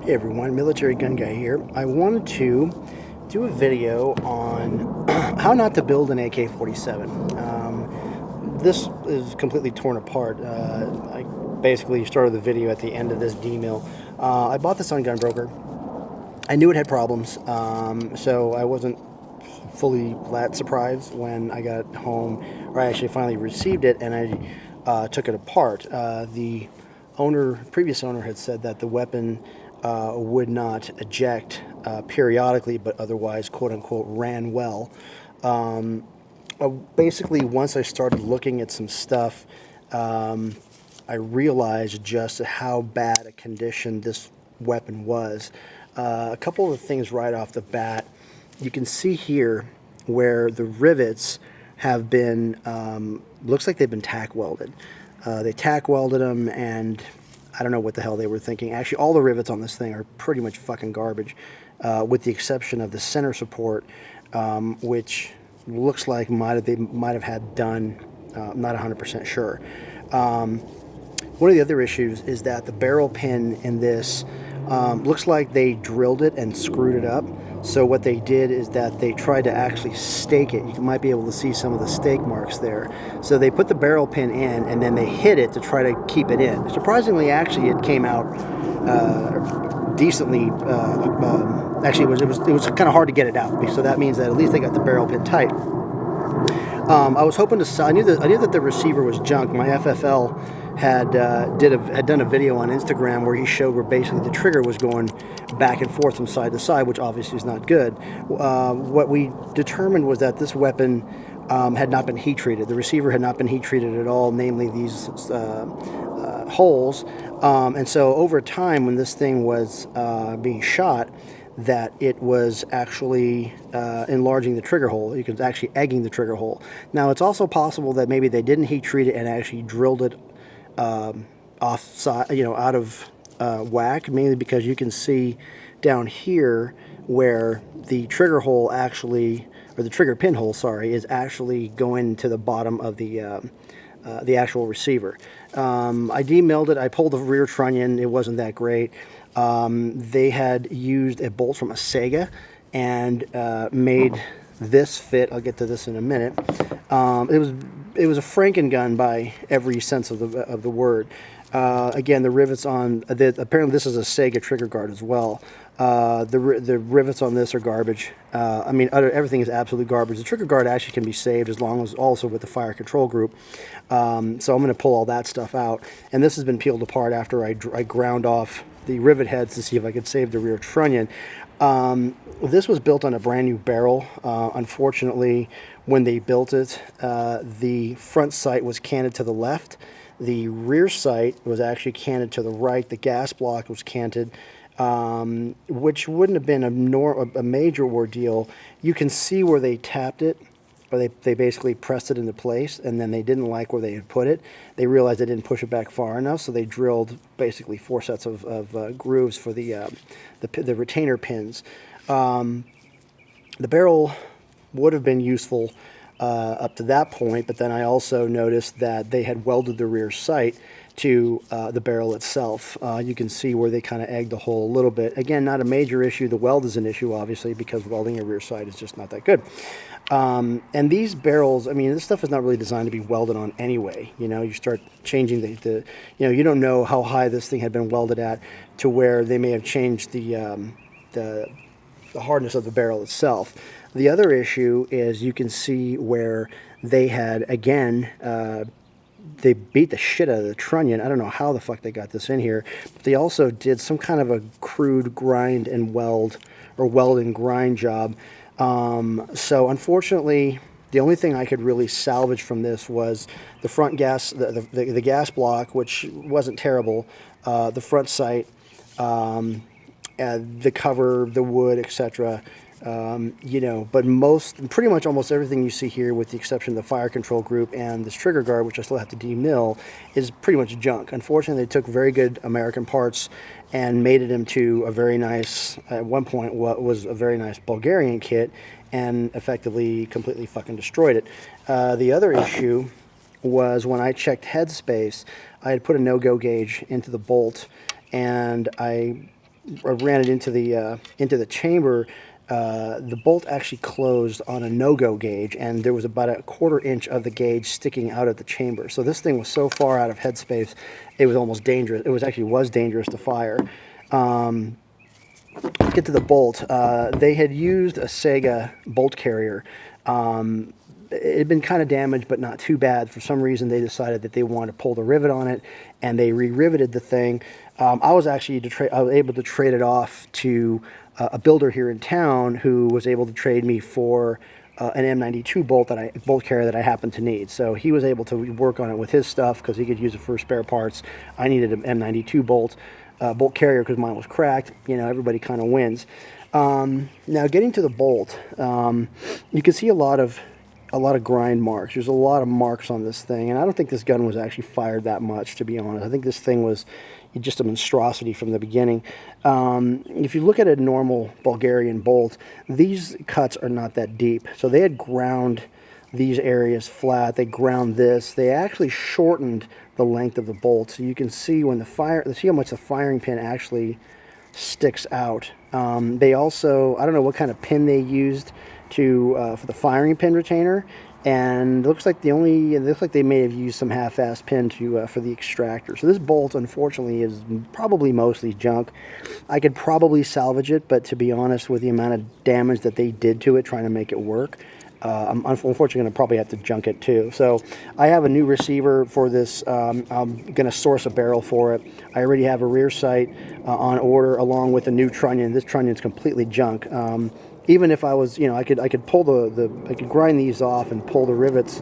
Hey everyone, Military Gun Guy here. I wanted to do a video on how not to build an AK-47. This is completely torn apart. I basically started the video at the end of this D-mill. I bought this on Gunbroker. I knew it had problems, so I wasn't fully that surprised when I got home, or I actually finally received it and I took it apart. The previous owner had said that the weapon would not eject periodically, but otherwise, quote unquote, ran well. Basically, once I started looking at some stuff, I realized just how bad a condition this weapon was. A couple of things right off the bat. You can see here where the rivets have been, looks like they've been tack welded. They tack welded them, and I don't know what the hell they were thinking. Actually, all the rivets on this thing are pretty much fucking garbage, with the exception of the center support, which looks like they might have had done. I'm not 100% sure. One of the other issues is that the barrel pin in this looks like they drilled it and screwed it up. So what they did is that they tried to actually stake it. You might be able to see some of the stake marks there. So they put the barrel pin in and then they hit it to try to keep it in. Surprisingly, actually, it came out decently. Actually, it was kind of hard to get it out. So that means that at least they got the barrel pin tight. I was hoping to. I knew that the receiver was junk. My FFL had done a video on Instagram where he showed where basically the trigger was going back and forth from side to side, which obviously is not good. What we determined was that this weapon had not been heat treated. The receiver had not been heat treated at all, namely these holes. And so over time, when this thing was being shot, that it was actually enlarging the trigger hole. You could actually egging the trigger hole. Now, it's also possible that maybe they didn't heat treat it and actually drilled it offside, out of whack, mainly because you can see down here where the trigger hole actually, or the trigger pinhole, sorry, is actually going to the bottom of the actual receiver. I demilled it. I pulled the rear trunnion. It wasn't that great. They had used a bolt from a Sega and made this fit. I'll get to this in a minute. It was a Franken gun by every sense of the word. Again, the rivets on apparently this is a Sega trigger guard as well. The rivets on this are garbage. I mean, everything is absolute garbage. The trigger guard actually can be saved as long as also with the fire control group. So I'm going to pull all that stuff out. And this has been peeled apart after I ground off the rivet heads to see if I could save the rear trunnion. This was built on a brand new barrel. Unfortunately, when they built it, the front sight was canted to the left. The rear sight was actually canted to the right. The gas block was canted, which wouldn't have been a major ordeal. You can see where they tapped it, or they basically pressed it into place, and then they didn't like where they had put it. They realized they didn't push it back far enough, so they drilled basically 4 sets of grooves for the retainer pins. The barrel would have been useful up to that point, but then I also noticed that they had welded the rear sight to the barrel itself. You can see where they kind of egged the hole a little bit. Again, not a major issue. The weld is an issue, obviously, because welding a rear sight is just not that good. And these barrels, I mean, this stuff is not really designed to be welded on anyway. You start changing you don't know how high this thing had been welded at to where they may have changed the hardness of the barrel itself. The other issue is you can see where they had, again, they beat the shit out of the trunnion. I don't know how the fuck they got this in here, but they also did some kind of a crude grind and weld, or weld and grind job. So unfortunately, the only thing I could really salvage from this was the front gas, the gas block, which wasn't terrible, the front sight, the cover, the wood, etc. But pretty much almost everything you see here, with the exception of the fire control group and this trigger guard, which I still have to demill, is pretty much junk. Unfortunately, they took very good American parts and made it into a very nice, at one point, what was a very nice Bulgarian kit, and effectively completely fucking destroyed it. The other issue was when I checked headspace, I had put a no-go gauge into the bolt, and I ran it into the chamber, the bolt actually closed on a no-go gauge, and there was about a 1/4 inch of the gauge sticking out of the chamber. So this thing was so far out of headspace, it was almost dangerous. It was dangerous to fire. Let's get to the bolt. They had used a Sega bolt carrier. It had been kind of damaged, but not too bad. For some reason, they decided that they wanted to pull the rivet on it, and they re-riveted the thing. I was able to trade it off to a builder here in town who was able to trade me for an M92 bolt carrier that I happened to need. So he was able to work on it with his stuff because he could use it for spare parts. I needed an M92 bolt carrier because mine was cracked. You know, everybody kind of wins. Now getting to the bolt, you can see a lot of grind marks. There's a lot of marks on this thing, and I don't think this gun was actually fired that much, to be honest. I think this thing was just a monstrosity from the beginning. If you look at a normal Bulgarian bolt, these cuts are not that deep. So they had ground these areas flat. They ground this. They actually shortened the length of the bolt, so you can see when see how much the firing pin actually sticks out. They also, I don't know what kind of pin they used for the firing pin retainer, and it looks like they may have used some half-assed pin for the extractor. So this bolt, unfortunately, is probably mostly junk. I could probably salvage it, but to be honest, with the amount of damage that they did to it trying to make it work, I'm unfortunately going to probably have to junk it too. So I have a new receiver for this. I'm going to source a barrel for it. I already have a rear sight on order along with a new trunnion. This trunnion's completely junk. Even if I was, you know, I could pull I could grind these off and pull the rivets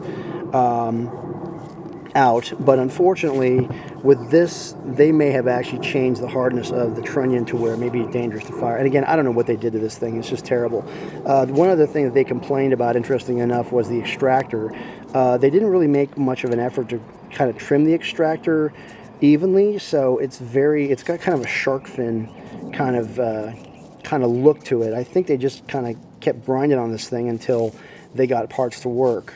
out, but unfortunately with this they may have actually changed the hardness of the trunnion to where it may be dangerous to fire. And again, I don't know what they did to this thing. It's just terrible. One other thing that they complained about, interesting enough, was the extractor. They didn't really make much of an effort to kind of trim the extractor evenly, so it's got kind of a shark fin kind of look to it. I think they just kind of kept grinding on this thing until they got parts to work.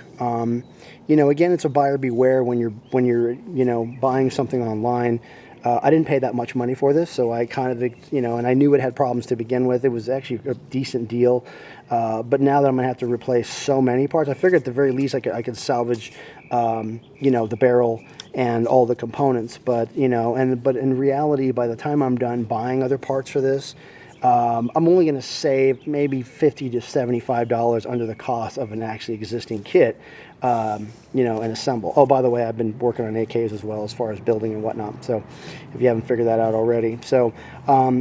You know, again, it's a buyer beware when you're you know, buying something online. I didn't pay that much money for this, so I kind of, you know, and I knew it had problems to begin with. It was actually a decent deal, but now that I'm gonna have to replace so many parts, I figured at the very least I could salvage, you know, the barrel and all the components. But you know, but in reality, by the time I'm done buying other parts for this, I'm only going to save maybe $50 to $75 under the cost of an actually existing kit, you know, and assemble. Oh, by the way, I've been working on AKs as well as far as building and whatnot, so if you haven't figured that out already. So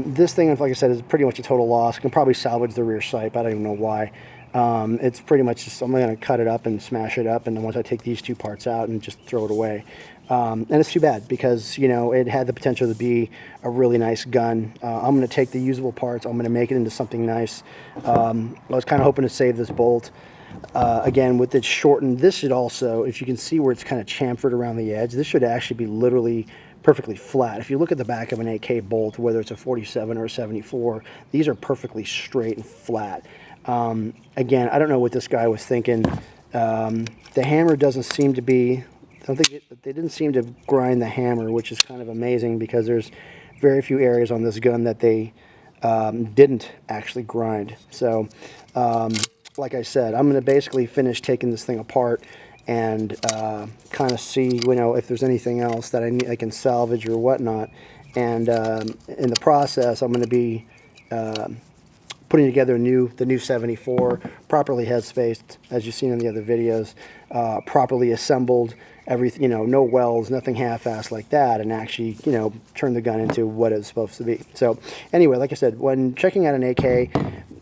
this thing, like I said, is pretty much a total loss. I can probably salvage the rear sight, but I don't even know why. It's pretty much just, I'm going to cut it up and smash it up, and then once I take these two parts out and just throw it away. And it's too bad because, you know, it had the potential to be a really nice gun. I'm going to take the usable parts. I'm going to make it into something nice. I was kind of hoping to save this bolt. Again, with it shortened, this should also, if you can see where it's kind of chamfered around the edge, this should actually be literally perfectly flat. If you look at the back of an AK bolt, whether it's a 47 or a 74, these are perfectly straight and flat. Again, I don't know what this guy was thinking. The hammer doesn't seem to be, they didn't seem to grind the hammer, which is kind of amazing because there's very few areas on this gun that they didn't actually grind. So, like I said, I'm going to basically finish taking this thing apart and kind of see, you know, if there's anything else that I can salvage or whatnot. And in the process, I'm going to be putting together the new 74, properly headspaced, as you've seen in the other videos, properly assembled, everything, you know, no welds, nothing half-assed like that, and actually, you know, turn the gun into what it's supposed to be. So anyway, like I said, when checking out an AK,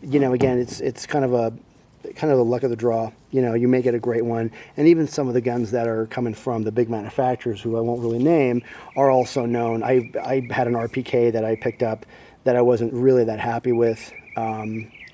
you know, again, it's kind of the luck of the draw. You know, you may get a great one, and even some of the guns that are coming from the big manufacturers, who I won't really name, are also known. I had an RPK that I picked up that I wasn't really that happy with.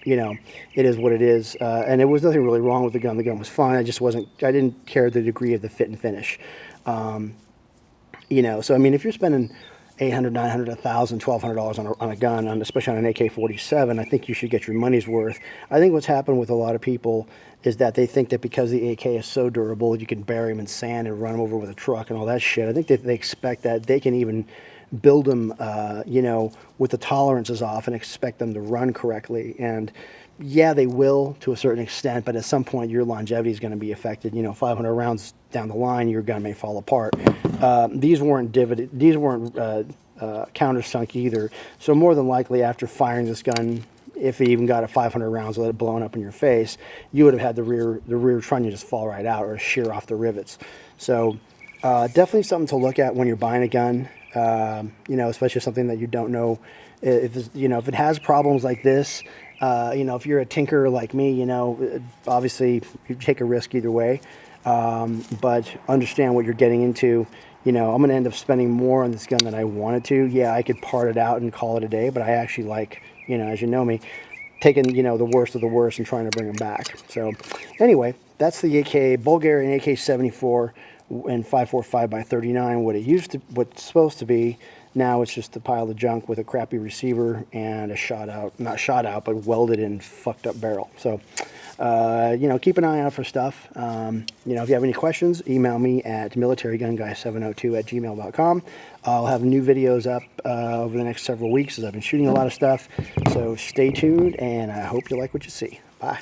You know, it is what it is, and there was nothing really wrong with the gun. The gun was fine. I didn't care the degree of the fit and finish. You know, so I mean, if you're spending $800, $900, $1,000, $1,200 on a gun, especially on an AK-47, I think you should get your money's worth. I think what's happened with a lot of people is that they think that because the AK is so durable, you can bury them in sand and run them over with a truck and all that shit. I think that they expect that they can even build them, you know, with the tolerances off and expect them to run correctly. And yeah, they will to a certain extent, but at some point your longevity is going to be affected. You know, 500 rounds down the line, your gun may fall apart. These weren't countersunk either. So more than likely, after firing this gun, if it even got a 500 rounds, let it blowing up in your face, you would have had the rear trunnion just fall right out or shear off the rivets. So definitely something to look at when you're buying a gun. You know, especially something that you don't know if you know if it has problems like this. You know, if you're a tinker like me, you know, obviously you take a risk either way, but understand what you're getting into. You know, I'm going to end up spending more on this gun than I wanted to. Yeah, I could part it out and call it a day, but I actually like, you know, as you know me, taking, you know, the worst of the worst and trying to bring them back. So anyway, that's the AK Bulgarian AK-74 and 545 by 39. What's supposed to be. Now it's just a pile of junk with a crappy receiver and a not shot out, but welded in fucked up barrel. So, you know, keep an eye out for stuff. You know, if you have any questions, email me at militarygunguy702@gmail.com. I'll have new videos up over the next several weeks as I've been shooting a lot of stuff. So stay tuned, and I hope you like what you see. Bye.